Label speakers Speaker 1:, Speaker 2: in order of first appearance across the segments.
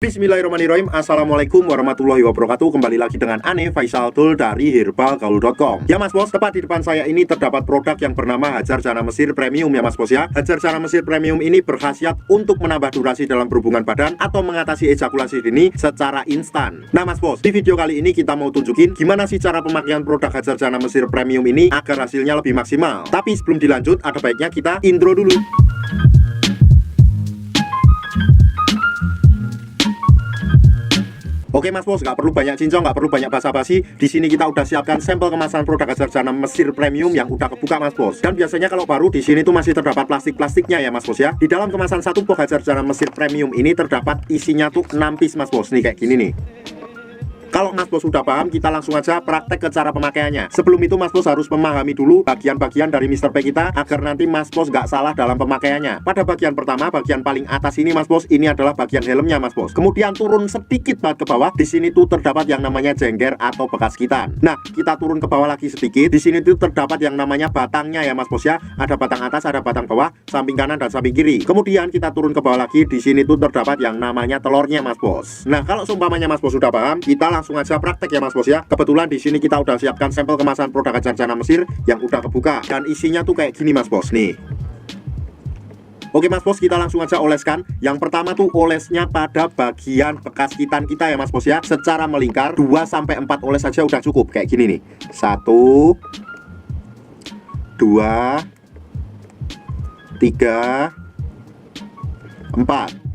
Speaker 1: Bismillahirrahmanirrahim. Assalamualaikum warahmatullahi wabarakatuh. Kembali lagi dengan Ane Faisal Tul dari herbalgaul.com. Ya mas bos, tepat di depan saya ini terdapat produk yang bernama Hajar Jana Mesir Premium ya mas bos ya. Hajar Jana Mesir Premium ini berkhasiat untuk menambah durasi dalam berhubungan badan atau mengatasi ejakulasi dini secara instan. Nah mas bos, di video kali ini kita mau tunjukin gimana sih cara pemakaian produk Hajar Jana Mesir Premium ini agar hasilnya lebih maksimal. Tapi sebelum dilanjut, ada baiknya kita intro dulu. Oke mas bos, nggak perlu banyak cincong, nggak perlu banyak basa-basi. Di sini kita udah siapkan sampel kemasan produk Hajar Jana Mesir Premium yang udah kebuka mas bos. Dan biasanya kalau baru di sini tuh masih terdapat plastik-plastiknya ya mas bos ya. Di dalam kemasan satu box Hajar Jana Mesir Premium ini terdapat isinya tuh 6 piece mas bos. Nih kayak gini nih. Kalau mas bos sudah paham, kita langsung aja praktek ke cara pemakaiannya. Sebelum itu mas bos harus memahami dulu bagian-bagian dari Mr. P kita agar nanti mas bos nggak salah dalam pemakaiannya. Pada bagian pertama, bagian paling atas ini mas bos, ini adalah bagian helmnya mas bos. Kemudian turun sedikit banget ke bawah. Di sini tuh terdapat yang namanya jengger atau bekas gitan. Nah, kita turun ke bawah lagi sedikit. Di sini tuh terdapat yang namanya batangnya ya mas bos ya. Ada batang atas, ada batang bawah, samping kanan dan samping kiri. Kemudian kita turun ke bawah lagi. Di sini tuh terdapat yang namanya telurnya mas bos. Nah, kalau seumpamanya mas bos sudah paham, kita langsung aja praktek ya mas bos ya. Kebetulan di sini kita udah siapkan sampel kemasan produk Hajar Jana Mesir yang udah kebuka dan isinya tuh kayak gini mas bos nih. Oke mas bos, kita langsung aja oleskan. Yang pertama tuh olesnya pada bagian bekas gitan kita ya mas bos ya. Secara melingkar 2-4 oles saja udah cukup kayak gini nih. 1 2 3 4.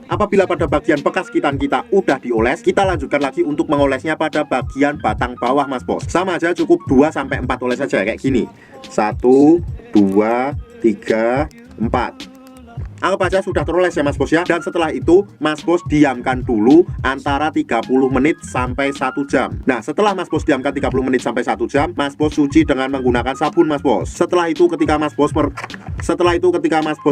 Speaker 1: Apabila pada bagian bekas gitan kita udah dioles, kita lanjutkan lagi untuk mengolesnya pada bagian batang bawah mas bos. Sama aja cukup 2-4 oles saja kayak gini. 1 2 3 4. Anggap aja sudah teroles ya mas bos ya. Dan setelah itu mas bos diamkan dulu antara 30 menit sampai 1 jam. Nah setelah mas bos diamkan 30 menit sampai 1 jam, mas bos cuci dengan menggunakan sabun mas bos. Setelah itu ketika mas bos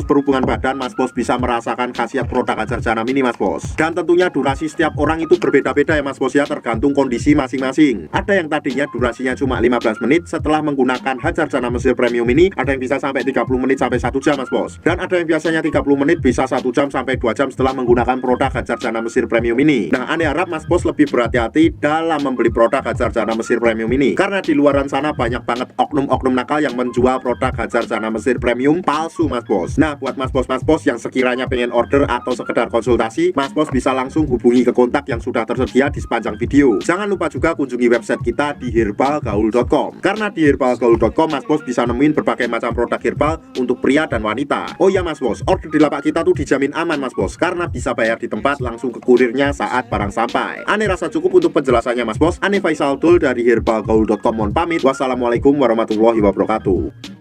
Speaker 1: berhubungan badan, mas bos bisa merasakan khasiat produk Hajar Jana ini mas bos. Dan tentunya durasi setiap orang itu berbeda-beda ya mas bos ya, tergantung kondisi masing-masing. Ada yang tadinya durasinya cuma 15 menit, setelah menggunakan Hajar Jana Mesir Premium ini ada yang bisa sampai 30 menit sampai 1 jam mas bos. Dan ada yang biasanya 30 menit bisa 1 jam sampai 2 jam setelah menggunakan produk Hajar Jana Mesir Premium ini. Nah Ane harap mas bos lebih berhati-hati dalam membeli produk Hajar Jana Mesir Premium ini, karena di luaran sana banyak banget oknum-oknum nakal yang menjual produk Hajar Jana Mesir Premium palsu mas bos. Nah buat mas bos yang sekiranya pengen order atau sekedar konsultasi, mas bos bisa langsung hubungi ke kontak yang sudah tersedia di sepanjang video. Jangan lupa juga kunjungi website kita di herbalgaul.com, karena di herbalgaul.com mas bos bisa nemuin berbagai macam produk herbal untuk pria dan wanita. Oh ya mas bos, order di lapak kita tuh dijamin aman mas bos, karena bisa bayar di tempat langsung ke kurirnya saat barang sampai. Ane rasa cukup untuk penjelasannya mas bos. Ane Faisal Tul dari herbalgaul.com mohon pamit. Wassalamualaikum warahmatullahi wabarakatuh.